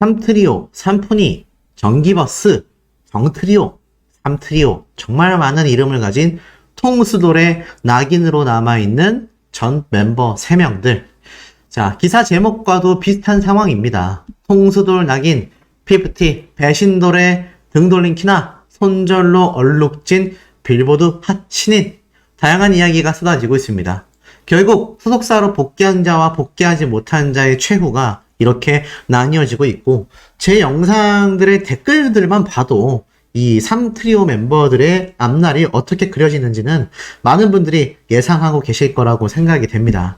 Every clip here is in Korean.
3트리오, 3푸니, 정기버스, 정트리오, 3트리오, 정말 많은 이름을 가진 통수돌의 낙인으로 남아있는 전 멤버 3명들. 자, 기사 제목과도 비슷한 상황입니다. 통수돌 낙인, 피프티, 배신돌의 등 돌린 키나, 손절로 얼룩진 빌보드 핫 신인. 다양한 이야기가 쏟아지고 있습니다. 결국 소속사로 복귀한 자와 복귀하지 못한 자의 최후가 이렇게 나뉘어지고 있고, 제 영상들의 댓글들만 봐도 이 3트리오 멤버들의 앞날이 어떻게 그려지는지는 많은 분들이 예상하고 계실 거라고 생각이 됩니다.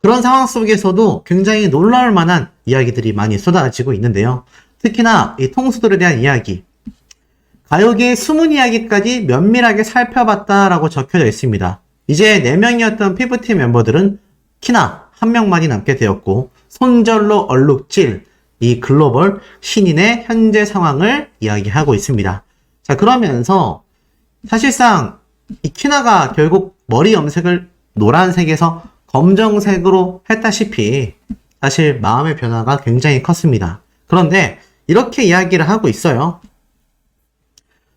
그런 상황 속에서도 굉장히 놀라울 만한 이야기들이 많이 쏟아지고 있는데요. 특히나 이 통수들에 대한 이야기, 가요계의 숨은 이야기까지 면밀하게 살펴봤다라고 적혀져 있습니다. 이제 4명이었던 피프티 멤버들은 키나 1명만이 남게 되었고, 손절로 얼룩질 이 글로벌 신인의 현재 상황을 이야기하고 있습니다. 자, 그러면서 사실상 이 키나가 결국 머리 염색을 노란색에서 검정색으로 했다시피 사실 마음의 변화가 굉장히 컸습니다. 그런데 이렇게 이야기를 하고 있어요.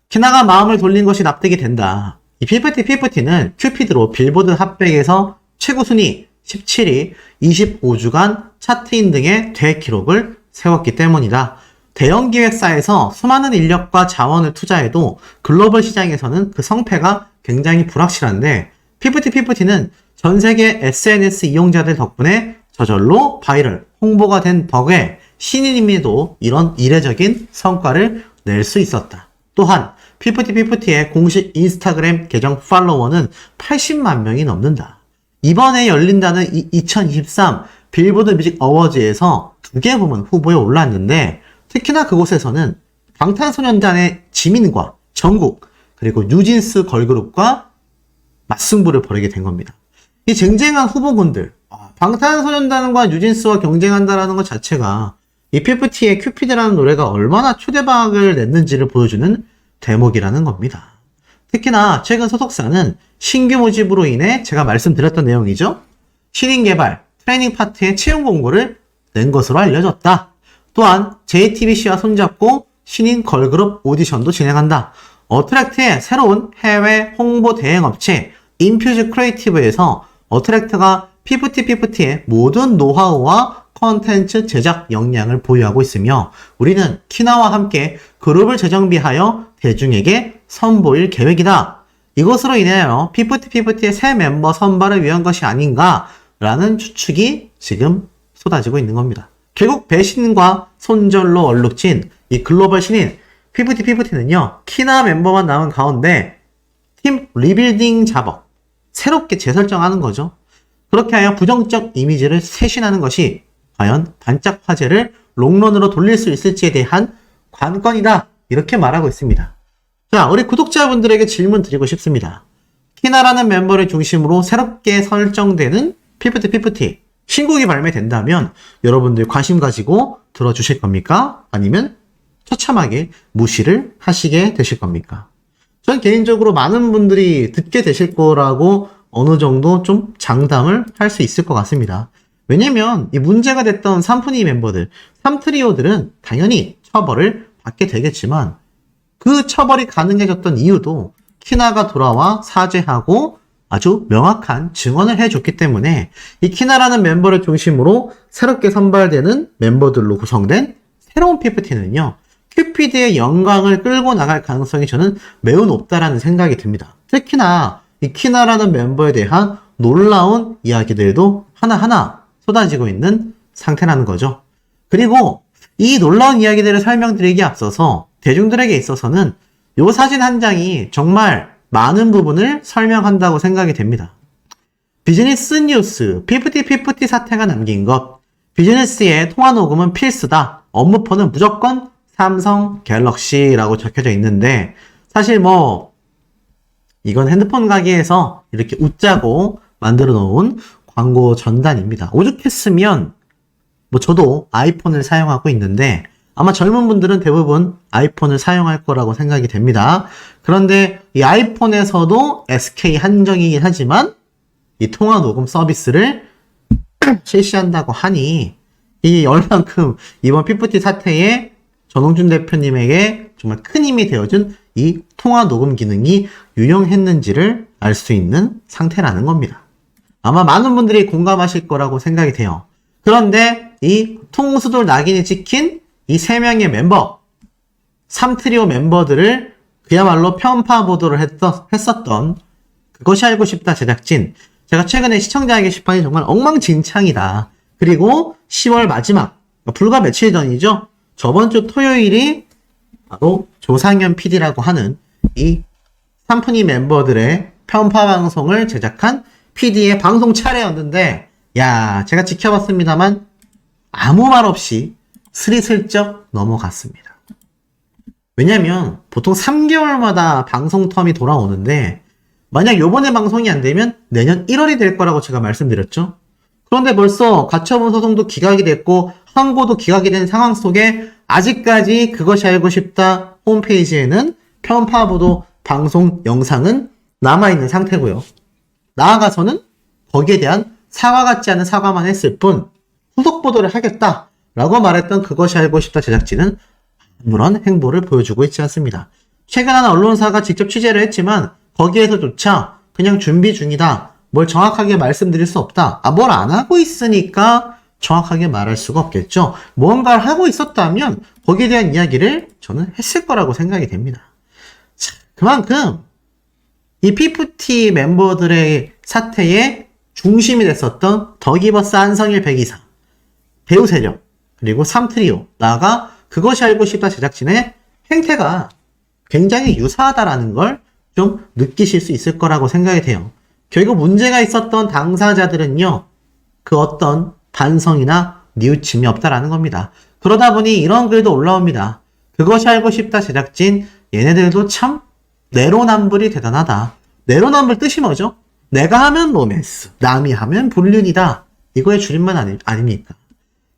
키나가 마음을 돌린 것이 납득이 된다. 이 피프티는 큐피드로 빌보드 핫백에서 최고 순위 17위, 25주간 차트인 등의 대기록을 세웠기 때문이다. 대형 기획사에서 수많은 인력과 자원을 투자해도 글로벌 시장에서는 그 성패가 굉장히 불확실한데, 피프티는 전 세계 SNS 이용자들 덕분에 저절로 바이럴, 홍보가 된 덕에 신인임에도 이런 이례적인 성과를 낼 수 있었다. 또한 피프티의 공식 인스타그램 계정 팔로워는 80만 명이 넘는다. 이번에 열린다는 2023 빌보드 뮤직 어워즈에서 2개 부문 후보에 올랐는데, 특히나 그곳에서는 방탄소년단의 지민과 정국, 그리고 뉴진스 걸그룹과 맞승부를 벌이게 된 겁니다. 이 쟁쟁한 후보군들, 방탄소년단과 뉴진스와 경쟁한다라는 것 자체가 이 피프티의 큐피드라는 노래가 얼마나 초대박을 냈는지를 보여주는 대목이라는 겁니다. 특히나 최근 소속사는 신규 모집으로 인해 제가 말씀드렸던 내용이죠. 신인 개발, 트레이닝 파트의 채용 공고를 낸 것으로 알려졌다. 또한 JTBC와 손잡고 신인 걸그룹 오디션도 진행한다. 어트랙트의 새로운 해외 홍보 대행업체 인퓨즈 크리에이티브에서 어트랙트가 피프티의 모든 노하우와 컨텐츠 제작 역량을 보유하고 있으며, 우리는 키나와 함께 그룹을 재정비하여 대중에게 선보일 계획이다. 이것으로 인하여 피프티의 새 멤버 선발을 위한 것이 아닌가라는 추측이 지금 쏟아지고 있는 겁니다. 결국 배신과 손절로 얼룩진 이 글로벌 신인 피프티는요, 키나 멤버만 남은 가운데 팀 리빌딩 작업, 새롭게 재설정하는 거죠. 그렇게 하여 부정적 이미지를 쇄신하는 것이 과연 반짝 화제를 롱런으로 돌릴 수 있을지에 대한 관건이다, 이렇게 말하고 있습니다. 자, 우리 구독자분들에게 질문 드리고 싶습니다. 키나라는 멤버를 중심으로 새롭게 설정되는 피프티 신곡이 발매된다면 여러분들 관심 가지고 들어주실 겁니까? 아니면 처참하게 무시를 하시게 되실 겁니까? 전 개인적으로 많은 분들이 듣게 되실 거라고 어느 정도 좀 장담을 할 수 있을 것 같습니다. 왜냐면 이 문제가 됐던 3푸니 멤버들, 3트리오들은 당연히 처벌을 받게 되겠지만, 그 처벌이 가능해졌던 이유도 키나가 돌아와 사죄하고 아주 명확한 증언을 해줬기 때문에, 이 키나라는 멤버를 중심으로 새롭게 선발되는 멤버들로 구성된 새로운 피프티는요, 큐피드의 영광을 끌고 나갈 가능성이 저는 매우 높다라는 생각이 듭니다. 특히나 이 키나라는 멤버에 대한 놀라운 이야기들도 하나하나 쏟아지고 있는 상태라는 거죠. 그리고 이 놀라운 이야기들을 설명드리기에 앞서서 대중들에게 있어서는 이 사진 한 장이 정말 많은 부분을 설명한다고 생각이 됩니다. 비즈니스 뉴스, 피프티 사태가 남긴 것, 비즈니스의 통화 녹음은 필수다, 업무폰은 무조건 삼성 갤럭시라고 적혀져 있는데, 사실 이건 핸드폰 가게에서 이렇게 웃자고 만들어 놓은 광고 전단입니다. 오죽했으면 저도 아이폰을 사용하고 있는데 아마 젊은 분들은 대부분 아이폰을 사용할 거라고 생각이 됩니다. 그런데 이 아이폰에서도 SK 한정이긴 하지만 이 통화 녹음 서비스를 실시한다고 하니 이 얼만큼 이번 피프티 사태에 전홍준 대표님에게 정말 큰 힘이 되어준 이 통화 녹음 기능이 유용했는지를 알 수 있는 상태라는 겁니다. 아마 많은 분들이 공감하실 거라고 생각이 돼요. 그런데 이 통수돌 낙인이 찍힌 이 3명의 멤버, 3트리오 멤버들을 그야말로 편파 보도를 했었던 그것이 알고 싶다 제작진. 제가 최근에 시청자 게시판이 정말 엉망진창이다. 그리고 10월 마지막, 불과 며칠 전이죠. 저번 주 토요일이 바로 조상현 PD라고 하는 이 삼푼이 멤버들의 편파 방송을 제작한 PD의 방송 차례였는데, 야, 제가 지켜봤습니다만 아무 말 없이 스리슬쩍 넘어갔습니다. 왜냐면 보통 3개월마다 방송 텀이 돌아오는데 만약 요번에 방송이 안 되면 내년 1월이 될 거라고 제가 말씀드렸죠. 그런데 벌써 가처분 소송도 기각이 됐고 항고도 기각이 된 상황 속에 아직까지 그것이 알고 싶다 홈페이지에는 편파 보도 방송 영상은 남아있는 상태고요. 나아가서는 거기에 대한 사과 같지 않은 사과만 했을 뿐 후속 보도를 하겠다라고 말했던 그것이 알고 싶다 제작진은 아무런 행보를 보여주고 있지 않습니다. 최근 한 언론사가 직접 취재를 했지만 거기에서조차 그냥 준비 중이다. 뭘 정확하게 말씀드릴 수 없다. 뭘 안 하고 있으니까 정확하게 말할 수가 없겠죠. 뭔가를 하고 있었다면 거기에 대한 이야기를 저는 했을 거라고 생각이 됩니다. 자, 그만큼 이 피프티 멤버들의 사태에 중심이 됐었던 더기버스 한성일 백이사, 배우 세력, 그리고 3트리오, 나아가 그것이 알고 싶다 제작진의 행태가 굉장히 유사하다라는 걸 좀 느끼실 수 있을 거라고 생각이 돼요. 결국 문제가 있었던 당사자들은요, 그 어떤 반성이나 뉘우침이 없다라는 겁니다. 그러다 보니 이런 글도 올라옵니다. 그것이 알고 싶다 제작진, 얘네들도 참 내로남불이 대단하다. 내로남불 뜻이 뭐죠? 내가 하면 로맨스, 남이 하면 불륜이다. 이거의 줄임말 아닙니까?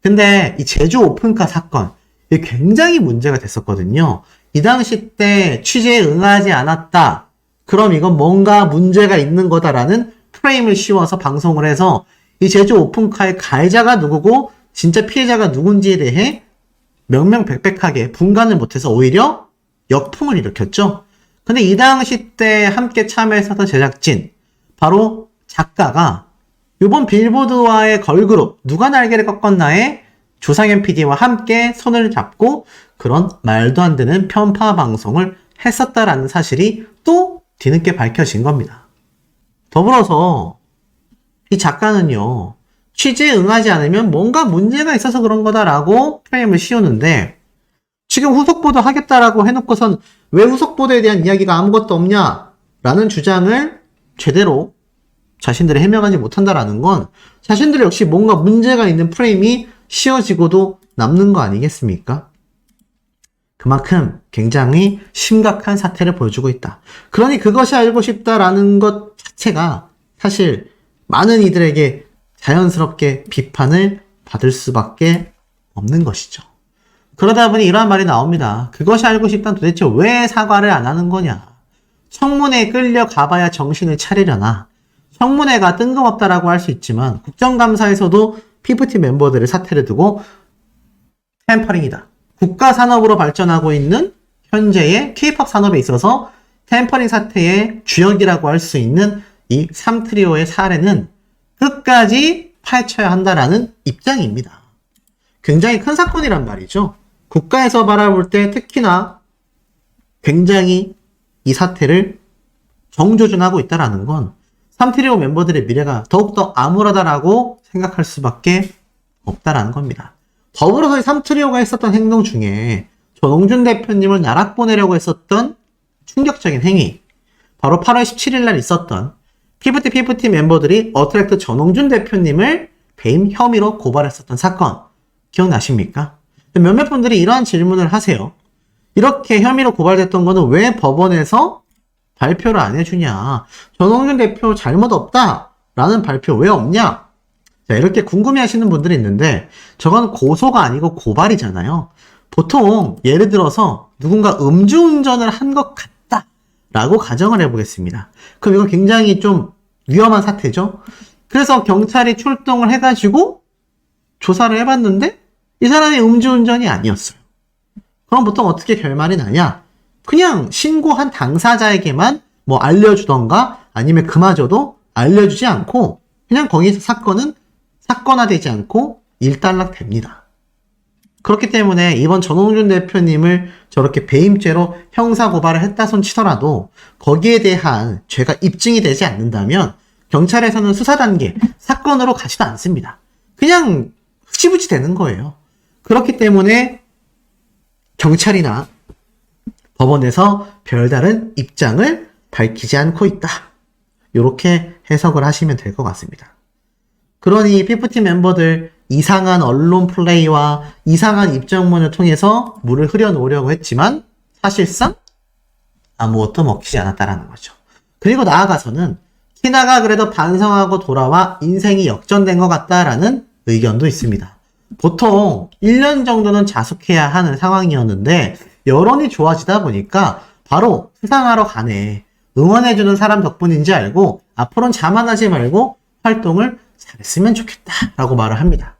근데 이 제주 오픈카 사건, 이게 굉장히 문제가 됐었거든요. 이 당시 때 취재에 응하지 않았다. 그럼 이건 뭔가 문제가 있는 거다라는 프레임을 씌워서 방송을 해서 이 제주 오픈카의 가해자가 누구고 진짜 피해자가 누군지에 대해 명명백백하게 분간을 못해서 오히려 역풍을 일으켰죠. 근데 이 당시 때 함께 참여했었던 제작진, 바로 작가가 이번 빌보드와의 걸그룹 누가 날개를 꺾었나에 조상현 PD와 함께 손을 잡고 그런 말도 안 되는 편파 방송을 했었다라는 사실이 또 뒤늦게 밝혀진 겁니다. 더불어서 이 작가는요, 취재에 응하지 않으면 뭔가 문제가 있어서 그런 거다라고 프레임을 씌우는데 지금 후속보도 하겠다라고 해놓고선 왜 후속보도에 대한 이야기가 아무것도 없냐라는 주장을 제대로 자신들이 해명하지 못한다라는 건 자신들 역시 뭔가 문제가 있는 프레임이 씌워지고도 남는 거 아니겠습니까? 그만큼 굉장히 심각한 사태를 보여주고 있다. 그러니 그것이 알고 싶다라는 것 자체가 사실 많은 이들에게 자연스럽게 비판을 받을 수밖에 없는 것이죠. 그러다 보니 이러한 말이 나옵니다. 그것이 알고 싶다는 도대체 왜 사과를 안 하는 거냐. 청문회에 끌려가봐야 정신을 차리려나. 청문회가 뜬금없다라고 할 수 있지만 국정감사에서도 피프티 멤버들의 사태를 두고 템퍼링이다. 국가 산업으로 발전하고 있는 현재의 K-POP 산업에 있어서 템퍼링 사태의 주역이라고 할 수 있는 이 3트리오의 사례는 끝까지 파헤쳐야 한다라는 입장입니다. 굉장히 큰 사건이란 말이죠. 국가에서 바라볼 때 특히나 굉장히 이 사태를 정조준하고 있다라는 건 3트리오 멤버들의 미래가 더욱더 암울하다라고 생각할 수밖에 없다라는 겁니다. 더불어서 이 3트리오가 했었던 행동 중에 전홍준 대표님을 나락 보내려고 했었던 충격적인 행위, 바로 8월 17일 날 있었던 피프티 멤버들이 어트랙트 전홍준 대표님을 배임 혐의로 고발했었던 사건 기억나십니까? 몇몇 분들이 이러한 질문을 하세요. 이렇게 혐의로 고발됐던 거는 왜 법원에서 발표를 안 해주냐? 전홍준 대표 잘못 없다 라는 발표 왜 없냐? 자, 이렇게 궁금해 하시는 분들이 있는데 저건 고소가 아니고 고발이잖아요. 보통 예를 들어서 누군가 음주운전을 한 것 같다 라고 가정을 해보겠습니다. 그럼 이건 굉장히 좀 위험한 사태죠. 그래서 경찰이 출동을 해가지고 조사를 해봤는데 이 사람이 음주운전이 아니었어요. 그럼 보통 어떻게 결말이 나냐? 그냥 신고한 당사자에게만 뭐 알려주던가 아니면 그마저도 알려주지 않고 그냥 거기서 사건은 사건화되지 않고 일단락됩니다. 그렇기 때문에 이번 전홍준 대표님을 저렇게 배임죄로 형사고발을 했다 손 치더라도 거기에 대한 죄가 입증이 되지 않는다면 경찰에서는 수사 단계, 사건으로 가지도 않습니다. 그냥 흐지부지 되는 거예요. 그렇기 때문에 경찰이나 법원에서 별다른 입장을 밝히지 않고 있다. 이렇게 해석을 하시면 될 것 같습니다. 그러니 피프티 멤버들 이상한 언론 플레이와 이상한 입장문을 통해서 물을 흐려놓으려고 했지만 사실상 아무것도 먹히지 않았다라는 거죠. 그리고 나아가서는 키나가 그래도 반성하고 돌아와 인생이 역전된 것 같다라는 의견도 있습니다. 보통 1년 정도는 자숙해야 하는 상황이었는데 여론이 좋아지다 보니까 바로 수상하러 가네. 응원해주는 사람 덕분인지 알고 앞으로는 자만하지 말고 활동을 잘했으면 좋겠다라고 말을 합니다.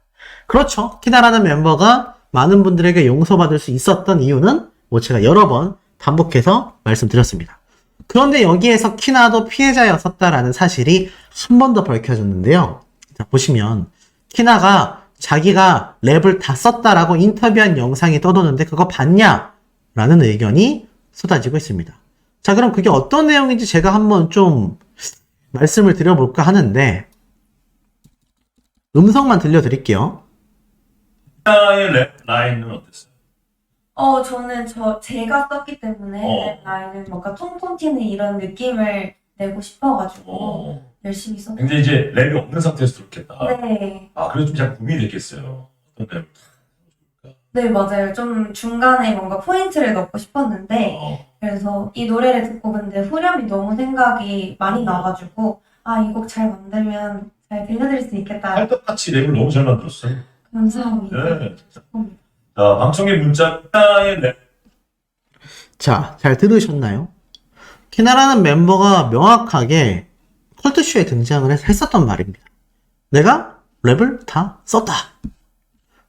그렇죠. 키나라는 멤버가 많은 분들에게 용서받을 수 있었던 이유는 뭐 제가 여러 번 반복해서 말씀드렸습니다. 그런데 여기에서 키나도 피해자였었다라는 사실이 한 번 더 밝혀졌는데요. 자, 보시면 키나가 자기가 랩을 다 썼다라고 인터뷰한 영상이 떠도는데 그거 봤냐? 라는 의견이 쏟아지고 있습니다. 자, 그럼 그게 어떤 내용인지 제가 한번 좀 말씀을 드려볼까 하는데 음성만 들려드릴게요. 의 랩 라인은 어땠어요? 저는 제가 썼기 때문에 라인을 뭔가 통통 튀는 이런 느낌을 내고 싶어가지고 열심히 썼어요. 근데 이제 랩이 없는 상태에서 들었겠다. 네. 아, 그래서 좀 잘 고민이 됐겠어요. 어떤 랩을 네, 맞아요. 좀 중간에 뭔가 포인트를 넣고 싶었는데 그래서 이 노래를 듣고 근데 후렴이 너무 생각이 많이 나가지고 이 곡 잘 만들면 잘 들려드릴 수 있겠다. 할떡같이 랩을 너무 잘 만들었어요. 감사합니다. 네. 자, 방청객 문자 키나의 랩. 자, 잘 들으셨나요? 키나라는 멤버가 명확하게 컬투쇼에 등장을 했었던 말입니다. 내가 랩을 다 썼다.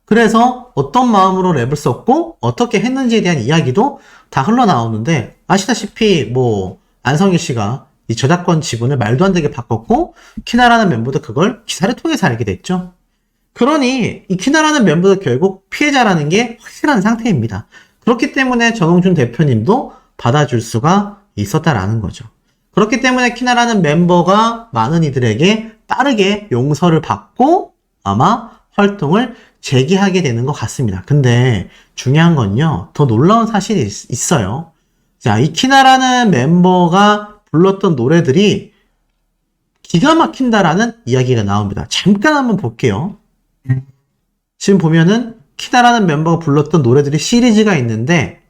그래서 어떤 마음으로 랩을 썼고 어떻게 했는지에 대한 이야기도 다 흘러나오는데 아시다시피 뭐 안성일 씨가 이 저작권 지분을 말도 안 되게 바꿨고 키나라는 멤버도 그걸 기사를 통해서 알게 됐죠. 그러니 이 키나라는 멤버도 결국 피해자라는 게 확실한 상태입니다. 그렇기 때문에 전홍준 대표님도 받아줄 수가 있었다라는 거죠. 그렇기 때문에 키나라는 멤버가 많은 이들에게 빠르게 용서를 받고 아마 활동을 재개하게 되는 것 같습니다. 근데 중요한 건요, 더 놀라운 사실이 있어요. 자, 이 키나라는 멤버가 불렀던 노래들이 기가 막힌다라는 이야기가 나옵니다. 잠깐 한번 볼게요. 지금 보면은 키나라는 멤버가 불렀던 노래들이 시리즈가 있는데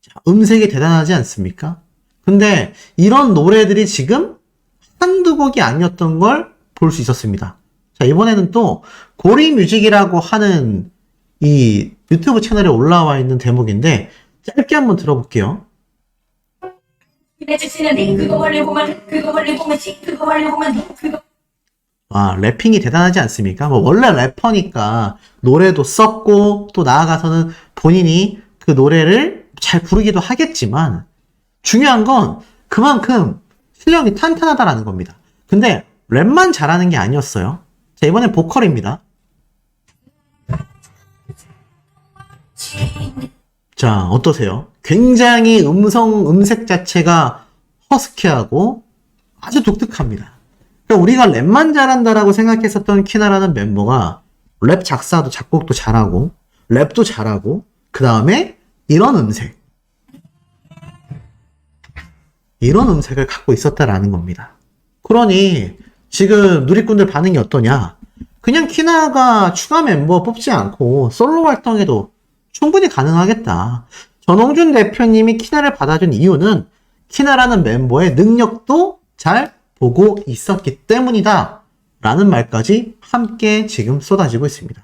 자, 음색이 대단하지 않습니까? 근데 이런 노래들이 지금 한두 곡이 아니었던 걸 볼 수 있었습니다. 자, 이번에는 또 고리뮤직이라고 하는 이 유튜브 채널에 올라와 있는 대목인데 짧게 한번 들어볼게요. 래핑이 대단하지 않습니까? 뭐 원래 래퍼니까 노래도 썼고 또 나아가서는 본인이 그 노래를 잘 부르기도 하겠지만 중요한 건 그만큼 실력이 탄탄하다라는 겁니다. 근데 랩만 잘하는 게 아니었어요. 자, 이번엔 보컬입니다. 자, 어떠세요? 굉장히 음색 자체가 허스키하고 아주 독특합니다. 그러니까 우리가 랩만 잘한다라고 생각했었던 키나라는 멤버가 랩 작사도 작곡도 잘하고 랩도 잘하고 그 다음에 이런 음색을 갖고 있었다라는 겁니다. 그러니 지금 누리꾼들 반응이 어떠냐? 그냥 키나가 추가 멤버 뽑지 않고 솔로 활동해도 충분히 가능하겠다. 전홍준 대표님이 키나를 받아준 이유는 키나라는 멤버의 능력도 잘 보고 있었기 때문이다. 라는 말까지 함께 지금 쏟아지고 있습니다.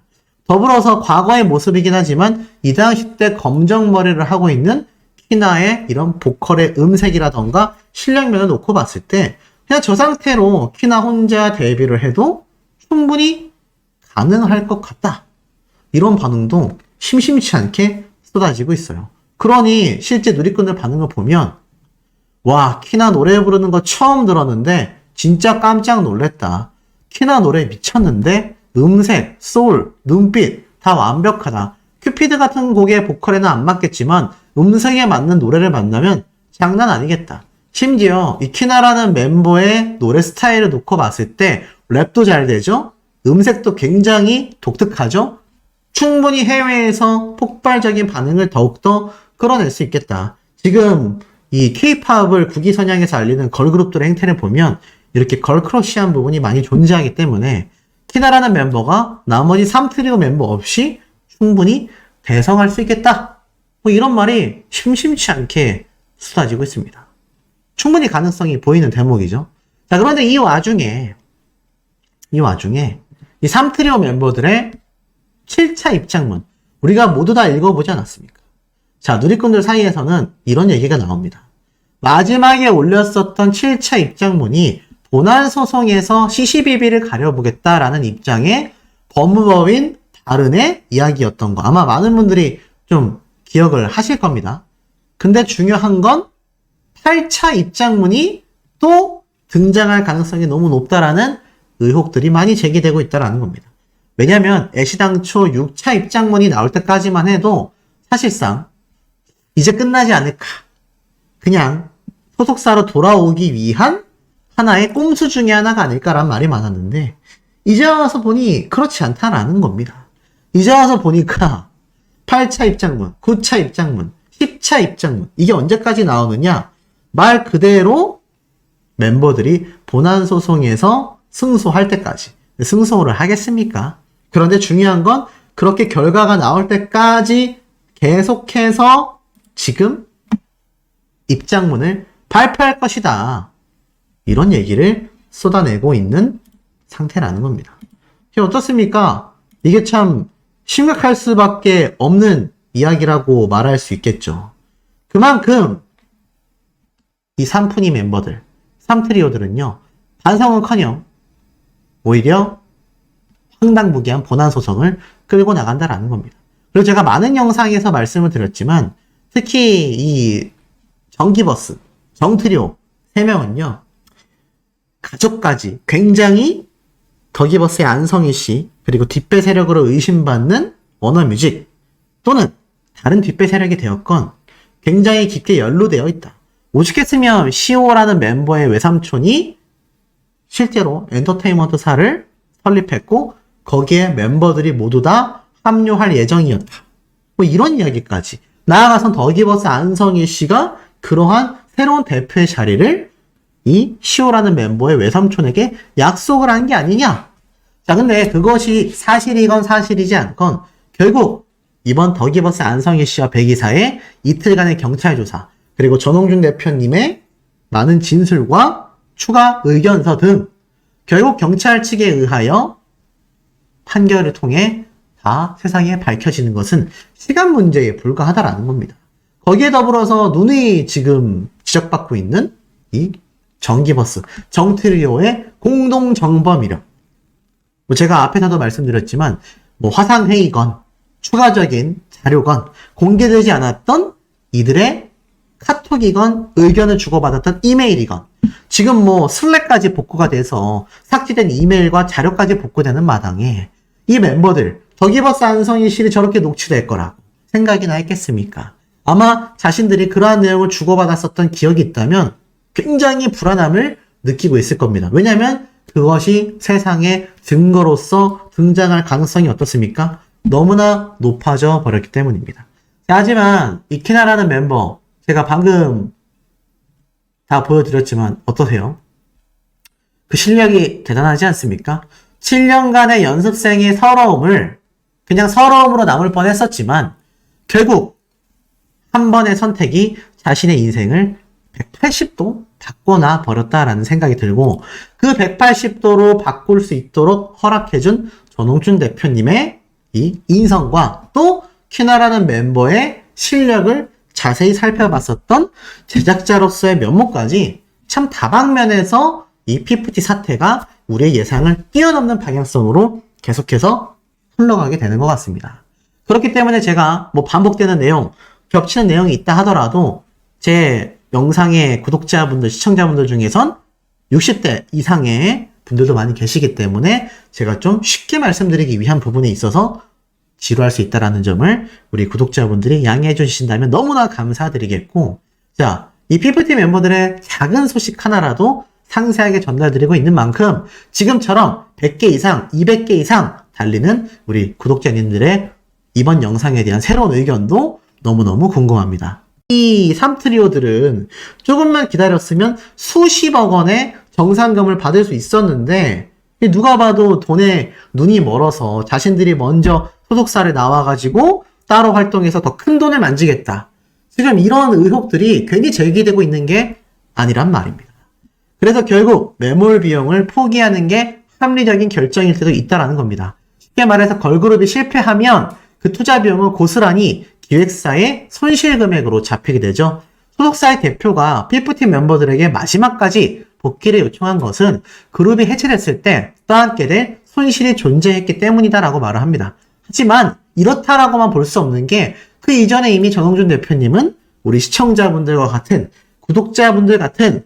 더불어서 과거의 모습이긴 하지만 이 당시 때 검정머리를 하고 있는 키나의 이런 보컬의 음색이라던가 실력면을 놓고 봤을 때 그냥 저 상태로 키나 혼자 데뷔를 해도 충분히 가능할 것 같다. 이런 반응도 심심치 않게 쏟아지고 있어요. 그러니 실제 누리꾼들 반응을 보면 와, 키나 노래 부르는 거 처음 들었는데 진짜 깜짝 놀랬다. 키나 노래 미쳤는데 음색, 소울, 눈빛 다 완벽하다. 큐피드 같은 곡의 보컬에는 안 맞겠지만 음색에 맞는 노래를 만나면 장난 아니겠다. 심지어 이 키나라는 멤버의 노래 스타일을 놓고 봤을 때 랩도 잘 되죠? 음색도 굉장히 독특하죠? 충분히 해외에서 폭발적인 반응을 더욱더 끌어낼 수 있겠다. 지금 이 K-팝을 국위선양해서 알리는 걸그룹들의 행태를 보면 이렇게 걸크러쉬한 부분이 많이 존재하기 때문에 키나라는 멤버가 나머지 3트리오 멤버 없이 충분히 대성할 수 있겠다. 뭐 이런 말이 심심치 않게 쏟아지고 있습니다. 충분히 가능성이 보이는 대목이죠. 자, 그런데 이 와중에 이 3트리오 멤버들의 7차 입장문 우리가 모두 다 읽어보지 않았습니까? 자, 누리꾼들 사이에서는 이런 얘기가 나옵니다. 마지막에 올렸었던 7차 입장문이 본안 소송에서 시시비비를 가려보겠다라는 입장의 법무법인 다른의 이야기였던 거. 아마 많은 분들이 좀 기억을 하실 겁니다. 근데 중요한 건 8차 입장문이 또 등장할 가능성이 너무 높다라는 의혹들이 많이 제기되고 있다는 겁니다. 왜냐면 애시당초 6차 입장문이 나올 때까지만 해도 사실상 이제 끝나지 않을까. 그냥 소속사로 돌아오기 위한 하나의 꼼수 중에 하나가 아닐까라는 말이 많았는데 이제 와서 보니 그렇지 않다라는 겁니다. 이제 와서 보니까 8차 입장문, 9차 입장문, 10차 입장문 이게 언제까지 나오느냐? 말 그대로 멤버들이 본안 소송에서 승소할 때까지. 승소를 하겠습니까? 그런데 중요한 건 그렇게 결과가 나올 때까지 계속해서 지금 입장문을 발표할 것이다. 이런 얘기를 쏟아내고 있는 상태라는 겁니다. 이게 어떻습니까? 이게 참 심각할 수밖에 없는 이야기라고 말할 수 있겠죠. 그만큼 이 3푼이 멤버들, 3트리오들은요. 반성은커녕 오히려 황당무계한 본안 소송을 끌고 나간다라는 겁니다. 그리고 제가 많은 영상에서 말씀을 드렸지만 특히 이 정기버스, 정트리오 3명은요. 가족까지 굉장히 더기버스의 안성희 씨 그리고 뒷배 세력으로 의심받는 워너뮤직 또는 다른 뒷배 세력이 되었건 굉장히 깊게 연루되어 있다. 오죽했으면 시오라는 멤버의 외삼촌이 실제로 엔터테인먼트사를 설립했고 거기에 멤버들이 모두 다 합류할 예정이었다. 뭐 이런 이야기까지. 나아가선 더기버스 안성희 씨가 그러한 새로운 대표의 자리를 이 시오라는 멤버의 외삼촌에게 약속을 한 게 아니냐. 자, 근데 그것이 사실이건 사실이지 않건 결국 이번 더기버스 안성희 씨와 백이사의 이틀간의 경찰 조사 그리고 전홍준 대표님의 많은 진술과 추가 의견서 등 결국 경찰 측에 의하여 판결을 통해 다 세상에 밝혀지는 것은 시간 문제에 불과하다라는 겁니다. 거기에 더불어서 눈이 지금 지적받고 있는 이 정기버스, 정트리오의 공동 정범이력. 뭐 제가 앞에서도 말씀드렸지만 뭐 화상회의건 추가적인 자료건 공개되지 않았던 이들의 카톡이건 의견을 주고받았던 이메일이건 지금 뭐 슬랙까지 복구가 돼서 삭제된 이메일과 자료까지 복구되는 마당에 이 멤버들 더기버스 안성희 씨를 저렇게 녹취될 거라고 생각이나 했겠습니까? 아마 자신들이 그러한 내용을 주고받았었던 기억이 있다면 굉장히 불안함을 느끼고 있을 겁니다. 왜냐하면 그것이 세상의 증거로서 등장할 가능성이 어떻습니까? 너무나 높아져 버렸기 때문입니다. 자, 하지만 이 키나라는 멤버 제가 방금 다 보여드렸지만 어떠세요? 그 실력이 대단하지 않습니까? 7년간의 연습생의 서러움을 그냥 서러움으로 남을 뻔했었지만 결국 한 번의 선택이 자신의 인생을 180도 바꿔놔 버렸다라는 생각이 들고 그 180도로 바꿀 수 있도록 허락해준 전홍준 대표님의 이 인성과 또 키나라는 멤버의 실력을 자세히 살펴봤었던 제작자로서의 면모까지 참 다방면에서 이 피프티 사태가 우리의 예상을 뛰어넘는 방향성으로 계속해서 흘러가게 되는 것 같습니다. 그렇기 때문에 제가 뭐 반복되는 내용, 겹치는 내용이 있다 하더라도 제 영상의 구독자분들, 시청자분들 중에선 60대 이상의 분들도 많이 계시기 때문에 제가 좀 쉽게 말씀드리기 위한 부분에 있어서 지루할 수 있다는 점을 우리 구독자분들이 양해해 주신다면 너무나 감사드리겠고, 자, 이 PPT 멤버들의 작은 소식 하나라도 상세하게 전달드리고 있는 만큼 지금처럼 100개 이상, 200개 이상 달리는 우리 구독자님들의 이번 영상에 대한 새로운 의견도 너무너무 궁금합니다. 이 3트리오들은 조금만 기다렸으면 수십억 원의 정산금을 받을 수 있었는데, 누가 봐도 돈에 눈이 멀어서 자신들이 먼저 소속사를 나와가지고 따로 활동해서 더 큰 돈을 만지겠다. 지금 이런 의혹들이 괜히 제기되고 있는 게 아니란 말입니다. 그래서 결국 매몰 비용을 포기하는 게 합리적인 결정일 때도 있다라는 겁니다. 쉽게 말해서 걸그룹이 실패하면 그 투자 비용은 고스란히 기획사의 손실 금액으로 잡히게 되죠. 소속사의 대표가 피프티 멤버들에게 마지막까지 복귀를 요청한 것은 그룹이 해체됐을 때 떠안게 될 손실이 존재했기 때문이다라고 말을 합니다. 하지만 이렇다라고만 볼 수 없는 게 그 이전에 이미 전홍준 대표님은 우리 시청자분들과 같은, 구독자분들 같은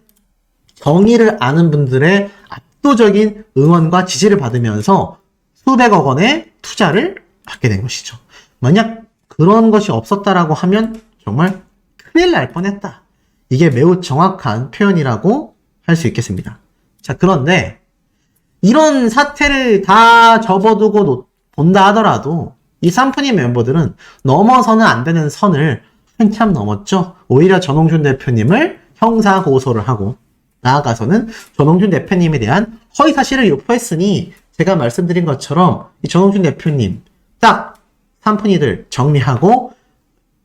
정의를 아는 분들의 압도적인 응원과 지지를 받으면서 수백억 원의 투자를 받게 된 것이죠. 만약 그런 것이 없었다라고 하면 정말 큰일 날 뻔했다. 이게 매우 정확한 표현이라고 할 수 있겠습니다. 자, 그런데 이런 사태를 다 접어두고 본다 하더라도 이 삼프니 멤버들은 넘어서는 안 되는 선을 한참 넘었죠. 오히려 전홍준 대표님을 형사 고소를 하고 나아가서는 전홍준 대표님에 대한 허위 사실을 유포했으니 제가 말씀드린 것처럼 이 전홍준 대표님 딱 삼프니들 정리하고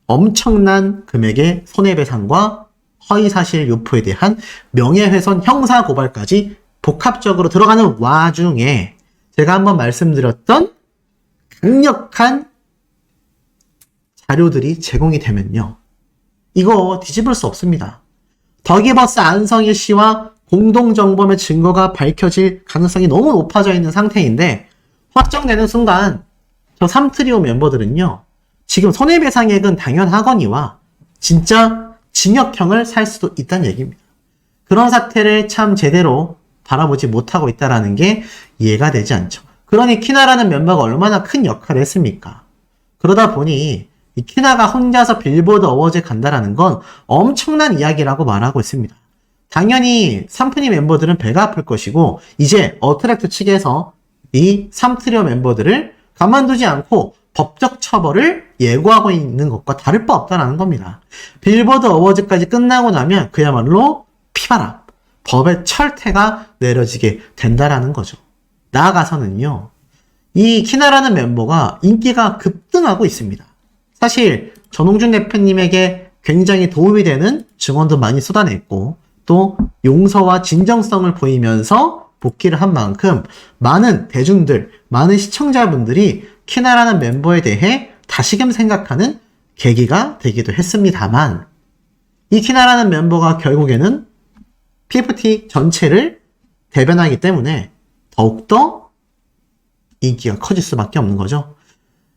엄청난 금액의 손해배상과 허위사실 유포에 대한 명예훼손 형사고발까지 복합적으로 들어가는 와중에 제가 한번 말씀드렸던 강력한 자료들이 제공이 되면요, 이거 뒤집을 수 없습니다. 더기버스 안성일 씨와 공동정범의 증거가 밝혀질 가능성이 너무 높아져 있는 상태인데 확정되는 순간 저 3트리오 멤버들은요, 지금 손해배상액은 당연하거니와 진짜 징역형을 살 수도 있다는 얘기입니다. 그런 사태를 참 제대로 바라보지 못하고 있다는 게 이해가 되지 않죠. 그러니 키나라는 멤버가 얼마나 큰 역할을 했습니까? 그러다 보니 이 키나가 혼자서 빌보드 어워즈에 간다라는 건 엄청난 이야기라고 말하고 있습니다. 당연히 삼프니 멤버들은 배가 아플 것이고 이제 어트랙트 측에서 이 3트리오 멤버들을 가만두지 않고 법적 처벌을 예고하고 있는 것과 다를 바 없다는 겁니다. 빌보드 어워즈까지 끝나고 나면 그야말로 피바람, 법의 철퇴가 내려지게 된다라는 거죠. 나아가서는요, 이 키나라는 멤버가 인기가 급등하고 있습니다. 사실 전홍준 대표님에게 굉장히 도움이 되는 증언도 많이 쏟아냈고 또 용서와 진정성을 보이면서 복귀를 한 만큼 많은 대중들, 많은 시청자분들이 키나라는 멤버에 대해 다시금 생각하는 계기가 되기도 했습니다만, 이 키나라는 멤버가 결국에는 PFT 전체를 대변하기 때문에 더욱더 인기가 커질 수밖에 없는 거죠.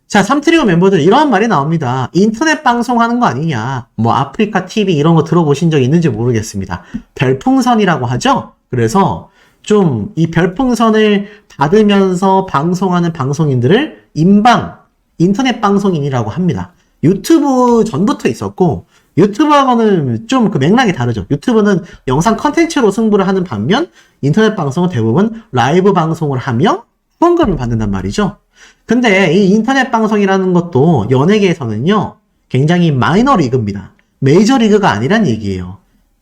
자, 3트리오 멤버들 이런 말이 나옵니다. 인터넷 방송하는 거 아니냐, 뭐 아프리카 TV 이런 거 들어보신 적 있는지 모르겠습니다. 별풍선이라고 하죠. 그래서 좀 이 별풍선을 받으면서 방송하는 방송인들을 인방, 인터넷 방송인이라고 합니다. 유튜브 전부터 있었고, 유튜브하고는 좀 그 맥락이 다르죠. 유튜브는 영상 컨텐츠로 승부를 하는 반면, 인터넷 방송은 대부분 라이브 방송을 하며 후원금을 받는단 말이죠. 근데 이 인터넷 방송이라는 것도 연예계에서는요, 굉장히 마이너 리그입니다. 메이저 리그가 아니란 얘기예요.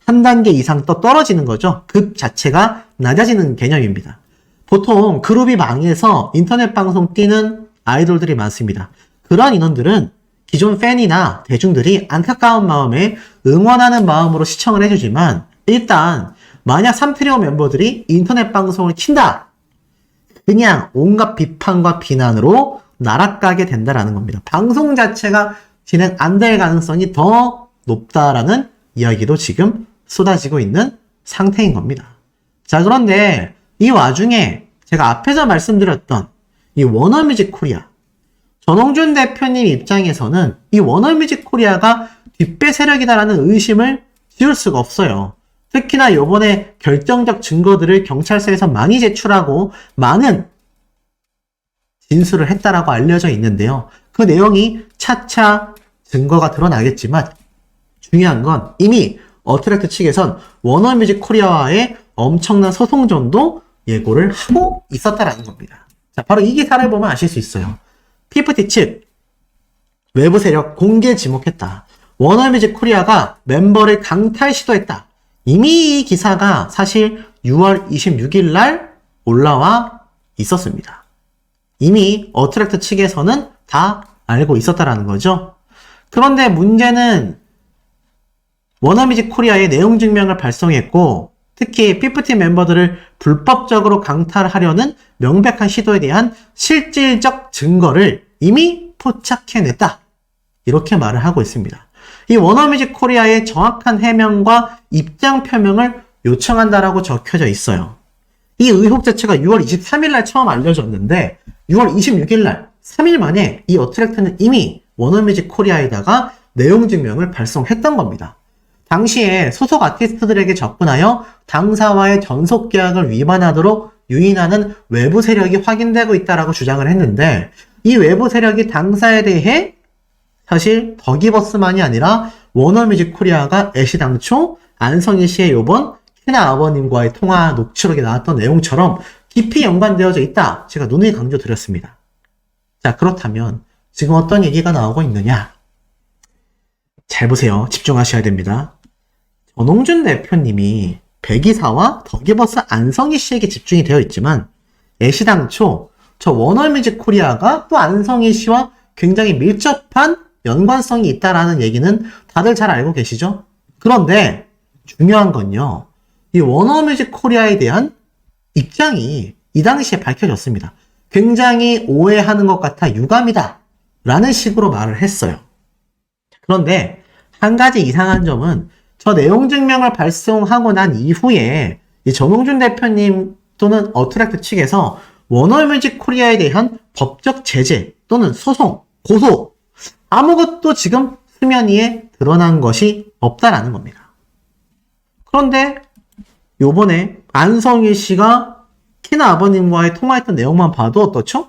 한 단계 이상 또 떨어지는 거죠. 급 자체가 낮아지는 개념입니다. 보통 그룹이 망해서 인터넷 방송 뛰는 아이돌들이 많습니다. 그런 인원들은 기존 팬이나 대중들이 안타까운 마음에 응원하는 마음으로 시청을 해주지만, 일단 만약 3트리오 멤버들이 인터넷 방송을 킨다, 그냥 온갖 비판과 비난으로 날아가게 된다라는 겁니다. 방송 자체가 진행 안 될 가능성이 더 높다라는 이야기도 지금 쏟아지고 있는 상태인 겁니다. 자, 그런데 이 와중에 제가 앞에서 말씀드렸던 이 워너뮤직 코리아, 전홍준 대표님 입장에서는 이 워너뮤직 코리아가 뒷배 세력이다라는 의심을 지울 수가 없어요. 특히나 이번에 결정적 증거들을 경찰서에서 많이 제출하고 많은 진술을 했다라고 알려져 있는데요. 그 내용이 차차 증거가 드러나겠지만 중요한 건 이미 어트랙트 측에선 워너뮤직 코리아와의 엄청난 소송전도 예고를 하고 있었다라는 겁니다. 자, 바로 이 기사를 보면 아실 수 있어요. PFT 측 외부 세력 공개 지목했다. 워너뮤직 코리아가 멤버를 강탈 시도했다. 이미 이 기사가 사실 6월 26일 날 올라와 있었습니다. 이미 어트랙트 측에서는 다 알고 있었다라는 거죠. 그런데 문제는 워너뮤직 코리아의 내용 증명을 발송했고 특히 피프티 멤버들을 불법적으로 강탈하려는 명백한 시도에 대한 실질적 증거를 이미 포착해냈다. 이렇게 말을 하고 있습니다. 이 워너뮤직 코리아의 정확한 해명과 입장 표명을 요청한다라고 적혀져 있어요. 이 의혹 자체가 6월 23일 날 처음 알려졌는데 6월 26일 날 3일 만에 이 어트랙트는 이미 워너뮤직 코리아에다가 내용 증명을 발송했던 겁니다. 당시에 소속 아티스트들에게 접근하여 당사와의 전속 계약을 위반하도록 유인하는 외부 세력이 확인되고 있다라고 주장을 했는데 이 외부 세력이 당사에 대해 사실 더기버스만이 아니라 워너뮤직 코리아가 애시당초 안성희 씨의 요번 키나 아버님과의 통화 녹취록에 나왔던 내용처럼 깊이 연관되어져 있다. 제가 누누이 강조드렸습니다. 자, 그렇다면 지금 어떤 얘기가 나오고 있느냐? 잘 보세요. 집중하셔야 됩니다. 전홍준 대표님이 백이사와 더기버스 안성희 씨에게 집중이 되어 있지만 애시당초 저 워너뮤직 코리아가 또 안성희 씨와 굉장히 밀접한 연관성이 있다라는 얘기는 다들 잘 알고 계시죠? 그런데 중요한 건요. 이 워너뮤직 코리아에 대한 입장이 이 당시에 밝혀졌습니다. 굉장히 오해하는 것 같아 유감이다 라는 식으로 말을 했어요. 그런데 한 가지 이상한 점은 저 내용 증명을 발송하고 난 이후에 이 전홍준 대표님 또는 어트랙트 측에서 워너뮤직 코리아에 대한 법적 제재 또는 소송, 고소 아무것도 지금 수면 위에 드러난 것이 없다라는 겁니다. 그런데 요번에 안성희 씨가 키나 아버님과의 통화했던 내용만 봐도 어떻죠?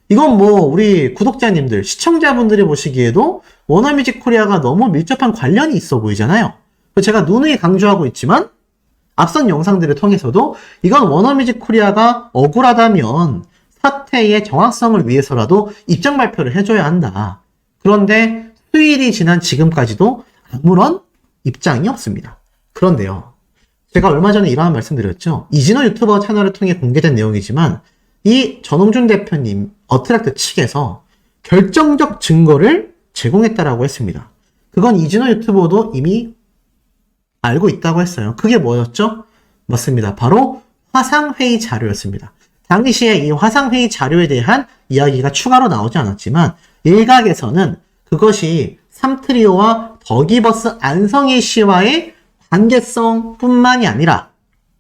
이건 뭐 우리 구독자님들, 시청자분들이 보시기에도 워너뮤직 코리아가 너무 밀접한 관련이 있어 보이잖아요. 제가 누누이 강조하고 있지만 앞선 영상들을 통해서도 이건 워너뮤직 코리아가 억울하다면 사태의 정확성을 위해서라도 입장 발표를 해줘야 한다. 그런데 수일이 지난 지금까지도 아무런 입장이 없습니다. 그런데요. 제가 얼마 전에 이러한 말씀드렸죠. 이진호 유튜버 채널을 통해 공개된 내용이지만 이 전홍준 대표님 어트랙트 측에서 결정적 증거를 제공했다라고 했습니다. 그건 이진호 유튜버도 이미 알고 있다고 했어요. 그게 뭐였죠? 맞습니다. 바로 화상회의 자료였습니다. 당시에 이 화상회의 자료에 대한 이야기가 추가로 나오지 않았지만 일각에서는 그것이 삼트리오와 더기버스 안성희 씨와의 관계성 뿐만이 아니라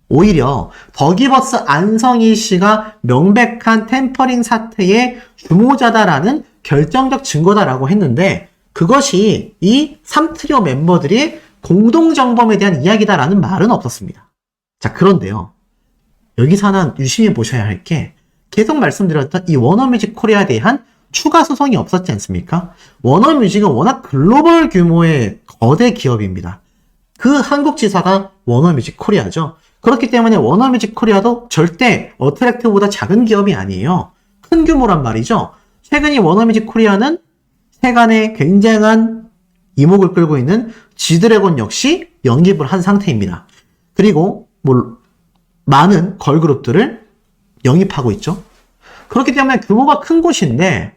오히려 더기버스 안성희 씨가 명백한 템퍼링 사태의 주모자다라는 결정적 증거다라고 했는데 그것이 이 삼트리오 멤버들이 공동정범에 대한 이야기다라는 말은 없었습니다. 자, 그런데요. 여기서 하나 유심히 보셔야 할 게 계속 말씀드렸던 이 워너뮤직 코리아에 대한 추가 소송이 없었지 않습니까? 워너뮤직은 워낙 글로벌 규모의 거대 기업입니다. 그 한국 지사가 워너뮤직 코리아죠. 그렇기 때문에 워너뮤직 코리아도 절대 어트랙트보다 작은 기업이 아니에요. 큰 규모란 말이죠. 최근 이 워너뮤직 코리아는 세간에 굉장한 이목을 끌고 있는 G드래곤 역시 영입을 한 상태입니다. 그리고 많은 걸그룹들을 영입하고 있죠. 그렇기 때문에 규모가 큰 곳인데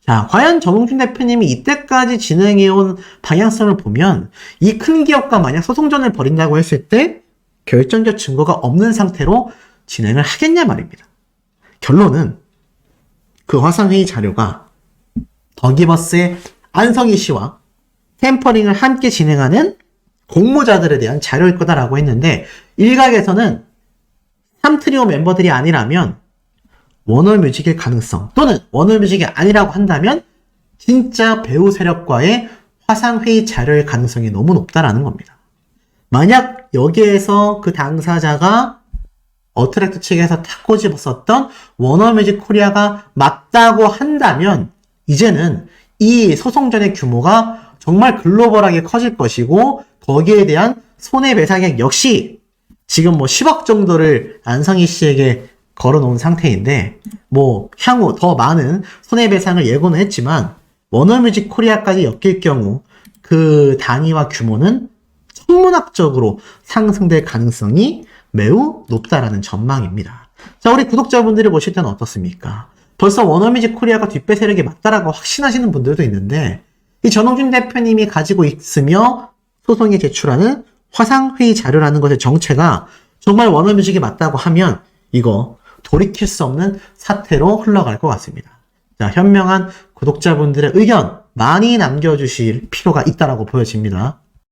자, 과연 전홍준 대표님이 이때까지 진행해온 방향성을 보면 이 큰 기업과 만약 소송전을 벌인다고 했을 때 결정적 증거가 없는 상태로 진행을 하겠냐 말입니다. 결론은 그 화상회의 자료가 더기버스의 안성희 씨와 템퍼링을 함께 진행하는 공모자들에 대한 자료일 거다라고 했는데 일각에서는 3트리오 멤버들이 아니라면 워너뮤직일 가능성, 또는 워너뮤직이 아니라고 한다면 진짜 배우 세력과의 화상회의 자료일 가능성이 너무 높다라는 겁니다. 만약 여기에서 그 당사자가 어트랙트 측에서 탁 꼬집었었던 워너뮤직 코리아가 맞다고 한다면 이제는 이 소송전의 규모가 정말 글로벌하게 커질 것이고 거기에 대한 손해배상액 역시 지금 뭐 10억 정도를 안성희 씨에게 걸어놓은 상태인데 뭐 향후 더 많은 손해배상을 예고는 했지만 워너뮤직 코리아까지 엮일 경우 그 단위와 규모는 천문학적으로 상승될 가능성이 매우 높다라는 전망입니다. 자, 우리 구독자분들이 보실 때는 어떻습니까? 벌써 워너뮤직 코리아가 뒷배 세력이 맞다라고 확신하시는 분들도 있는데 이 전홍준 대표님이 가지고 있으며 소송에 제출하는 화상회의 자료라는 것의 정체가 정말 워너뮤직이 맞다고 하면 이거 돌이킬 수 없는 사태로 흘러갈 것 같습니다. 자, 현명한 구독자분들의 의견 많이 남겨주실 필요가 있다라고 보여집니다.